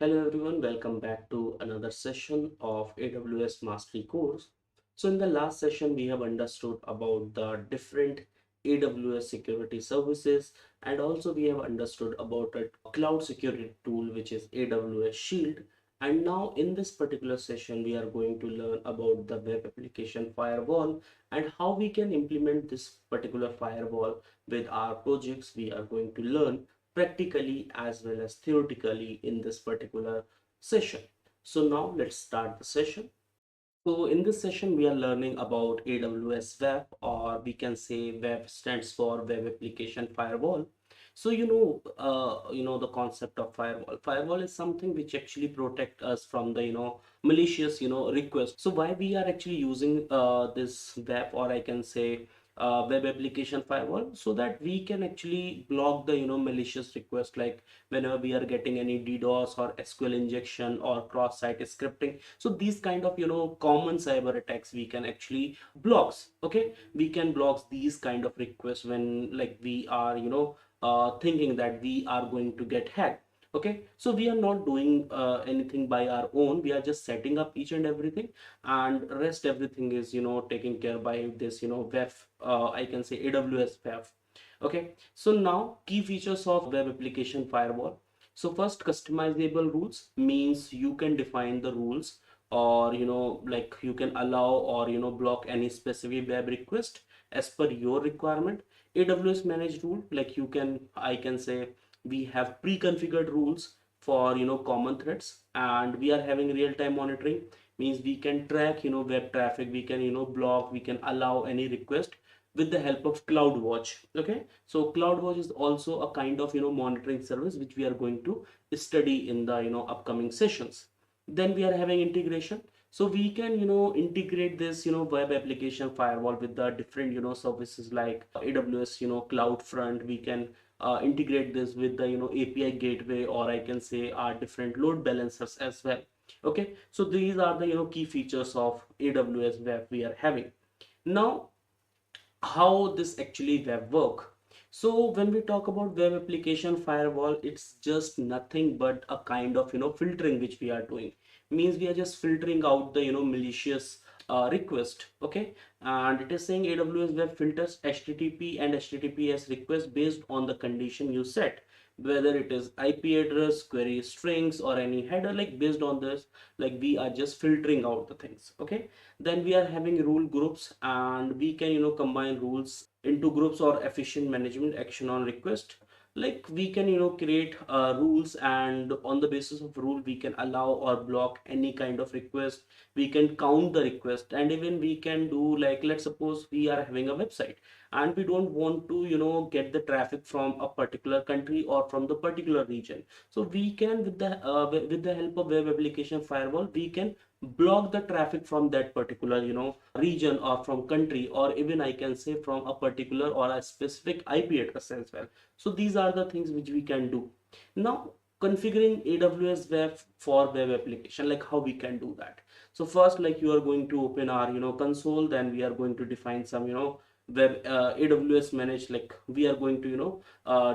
Hello everyone, welcome back to another session of AWS Mastery course. So in the last session, we have understood about the different AWS security services, and also we have understood about a cloud security tool which is AWS Shield. And now in this particular session, we are going to learn about the web application firewall and how we can implement this particular firewall with our projects. We are going to learn practically as well as theoretically in this particular session. So now let's start the session. So in this session, we are learning about AWS WAF, or we can say WAF stands for Web Application Firewall. So the concept of firewall. Firewall is something which actually protect us from the malicious requests. So why we are actually using this WAF, or I can say web application firewall, so that we can actually block the malicious request, like whenever we are getting any DDoS or SQL injection or cross-site scripting. So these kind of common cyber attacks we can actually blocks. Okay, we can block these kind of requests when like we are thinking that we are going to get hacked. Okay, so we are not doing anything by our own. We are just setting up each and everything, and rest everything is taken care by this WAF, I can say AWS WAF. Okay, so now key features of web application firewall. So first, customizable rules means you can define the rules, or like you can allow or block any specific web request as per your requirement. AWS managed rule, like I can say we have pre-configured rules for common threads, and we are having real-time monitoring, means we can track web traffic, we can block, we can allow any request with the help of CloudWatch. Okay, so CloudWatch is also a kind of monitoring service which we are going to study in the upcoming sessions. Then we are having integration, so we can integrate this web application firewall with the different services like AWS CloudFront. We can integrate this with the API gateway, or I can say our different load balancers as well. Okay, so these are the key features of AWS web we are having. Now how this actually web work. So when we talk about web application firewall, it's just nothing but a kind of filtering which we are doing. Means we are just filtering out the malicious request. Okay, and it is saying AWS web filters HTTP and HTTPS requests based on the condition you set, whether it is IP address, query strings, or any header. Like based on this, like we are just filtering out the things. Okay, then we are having rule groups, and we can combine rules into groups or efficient management action on request. Like we can create rules, and on the basis of rule we can allow or block any kind of request. We can count the request, and even we can do, like, let's suppose we are having a website and we don't want to get the traffic from a particular country or from the particular region. So we can, with the help of web application firewall, we can block the traffic from that particular region or from country, or even I can say from a particular or a specific IP address as well. So these are the things which we can do. Now, configuring AWS web for web application, like how we can do that. So first, like, you are going to open our console, then we are going to define some web AWS manage, like we are going to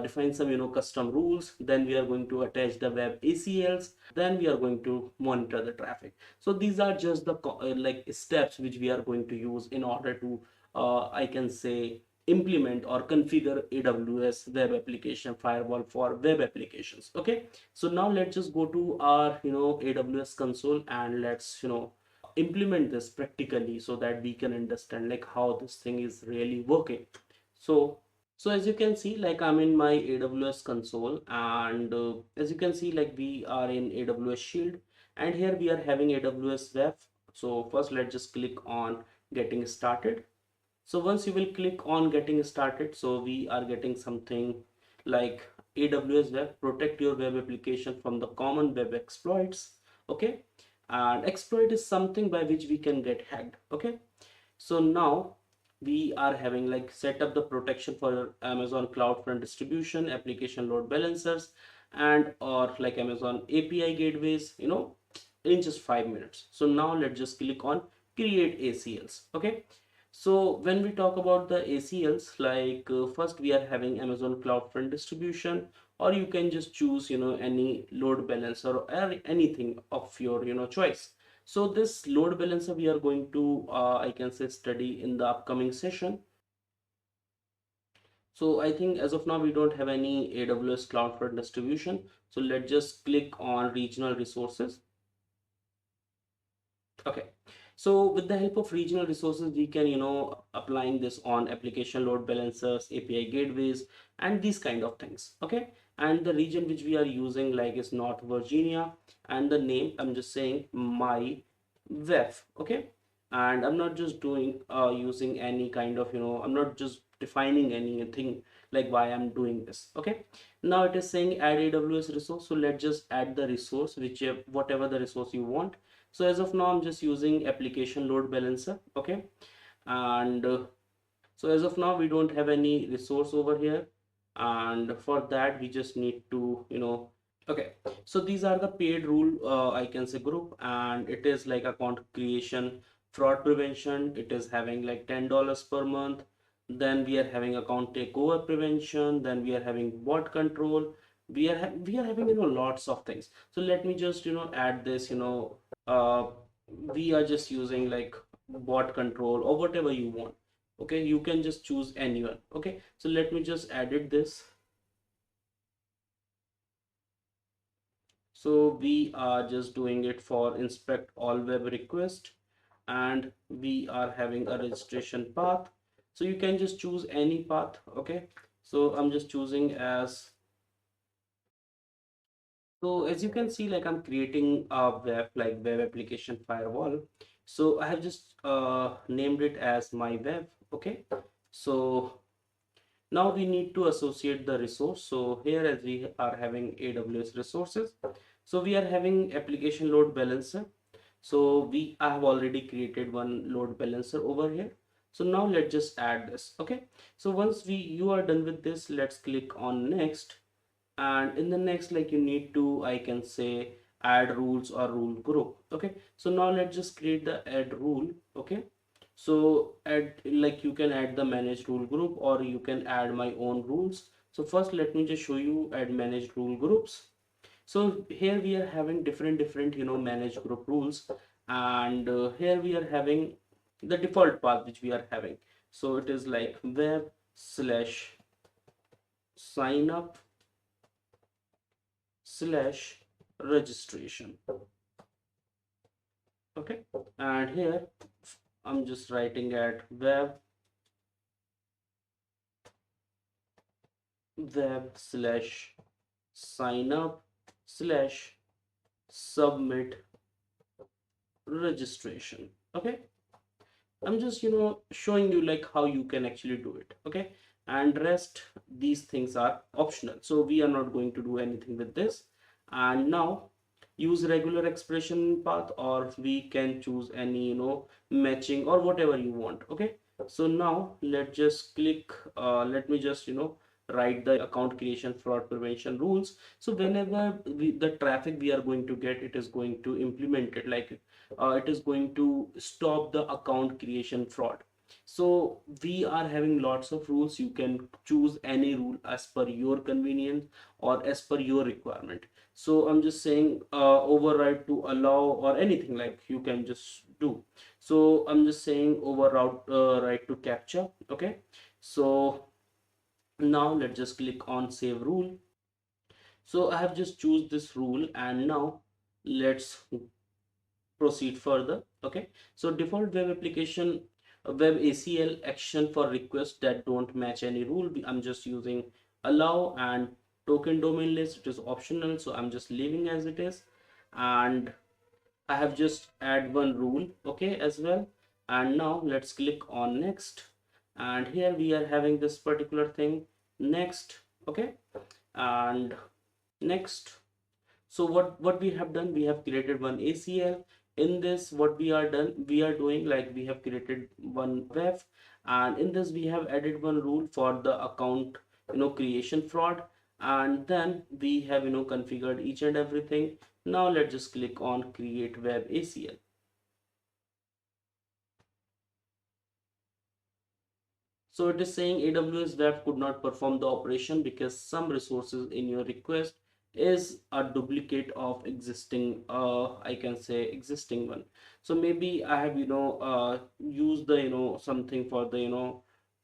define some custom rules. Then we are going to attach the web ACLs, then we are going to monitor the traffic. So these are just the like steps which we are going to use in order to I can say implement or configure AWS web application firewall for web applications. Okay, so now let's just go to our AWS console, and let's implement this practically so that we can understand like how this thing is really working. So as you can see, like, I'm in my AWS console, and as you can see, like, we are in AWS Shield, and here we are having AWS web. So first, let's just click on getting started. So once you will click on getting started, so we are getting something like AWS web, protect your web application from the common web exploits. Okay, and exploit is something by which we can get hacked. Okay, so now we are having, like, set up the protection for Amazon CloudFront distribution, application load balancers, and or like Amazon API gateways, in just 5 minutes. So now let's just click on create ACLs. Okay, so when we talk about the ACLs, like, first we are having Amazon CloudFront distribution. or you can just choose any load balancer or anything of your choice. So this load balancer we are going to I can say study in the upcoming session. So I think as of now we don't have any AWS CloudFront distribution. So let's just click on regional resources. Okay, so with the help of regional resources, we can, applying this on application load balancers, API gateways, and these kind of things. Okay, and the region which we are using like is North Virginia, and the name I'm just saying my WAF. Okay, and I'm not just doing using any kind of, I'm not just defining anything like why I'm doing this. Okay, now it is saying add AWS resource, so let's just add the resource, which whatever the resource you want. So as of now I'm just using application load balancer. Okay, and so as of now we don't have any resource over here, and for that we just need to okay, so these are the paid rule I can say group, and it is like account creation, fraud prevention. It is having like $10 per month. Then we are having account takeover prevention. Then we are having bot control. We are having lots of things. So let me just add this uh, we are just using like bot control or whatever you want. Okay, you can just choose anyone. Okay, so let me just edit this. So we are just doing it for inspect all web request, and we are having a registration path. So you can just choose any path. Okay, so I'm just choosing as, so as you can see, like I'm creating a web application firewall. So I have just named it as my web. Okay, so now we need to associate the resource. So here as we are having AWS resources, so we are having application load balancer. So I have already created one load balancer over here. So now let's just add this. Okay, so once you are done with this, let's click on next. And in the next, like you need to, I can say, add rules or rule group. Okay, so now let's just create the add rule. Okay, so add, like you can add the managed rule group or you can add my own rules. So first let me just show you add managed rule groups. So here we are having different managed group rules, and here we are having the default path which we are having. So it is like web slash sign up slash registration. Okay, and here I'm just writing at web slash sign up slash submit registration. Okay, I'm just showing you like how you can actually do it. Okay, and rest these things are optional, so we are not going to do anything with this. And now use regular expression path, or we can choose any matching or whatever you want. Okay, so now let's just click let me just write the account creation fraud prevention rules. So whenever the traffic we are going to get, it is going to implement it, like it is going to stop the account creation fraud. So we are having lots of rules. You can choose any rule as per your convenience or as per your requirement. So I'm just saying override to allow or anything like you can just do. So I'm just saying override right to capture. Okay, so now let's just click on save rule. So I have just choose this rule, and now let's proceed further. Okay, so default web application web ACL action for requests that don't match any rule. I'm just using allow, and token domain list, it is optional, so I'm just leaving as it is. And I have just add one rule, okay, as well. And now let's click on next, and here we are having this particular thing, next. Okay, and next. So what we have done, we have created one ACL. In this, what we are doing, like we have created one WAF, and in this we have added one rule for the account creation fraud, and then we have configured each and everything. Now let's just click on create web ACL. So it is saying AWS WAF could not perform the operation because some resources in your request is a duplicate of existing, I can say existing one. So maybe I have used the something for the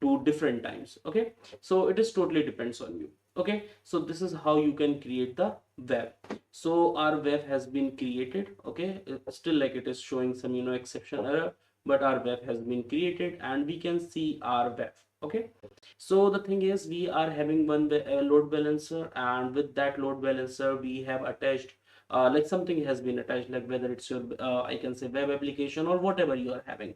two different times. Okay, so it is totally depends on you. Okay, so this is how you can create the web. So our web has been created. Okay, still like it is showing some exception error, but our web has been created and we can see our web. Okay, so the thing is we are having one load balancer, and with that load balancer we have attached like something has been attached, like whether it's your I can say web application or whatever you are having.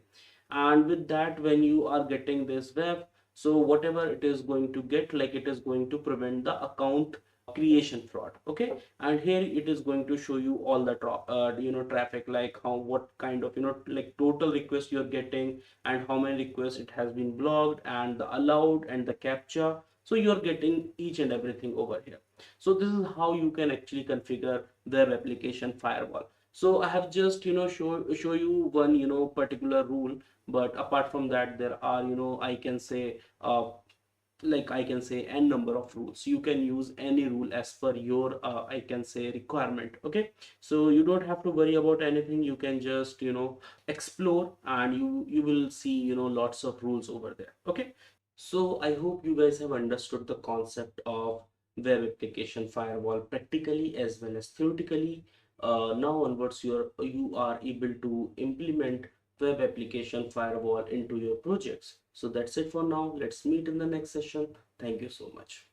And with that, when you are getting this web, so whatever it is going to get, like it is going to prevent the account creation fraud. Okay, and here it is going to show you all the traffic, like how what kind of like total request you're getting, and how many requests it has been blocked, and the allowed and the captcha. So you're getting each and everything over here. So this is how you can actually configure the application firewall. So I have just show you one particular rule, but apart from that there are I can say like I can say n number of rules. You can use any rule as per your I can say requirement. Okay, so you don't have to worry about anything. You can just explore, and you will see lots of rules over there. Okay, so I hope you guys have understood the concept of web application firewall practically as well as theoretically. Now onwards, you are able to implement web application firewall into your projects. So that's it for now. Let's meet in the next session. Thank you so much.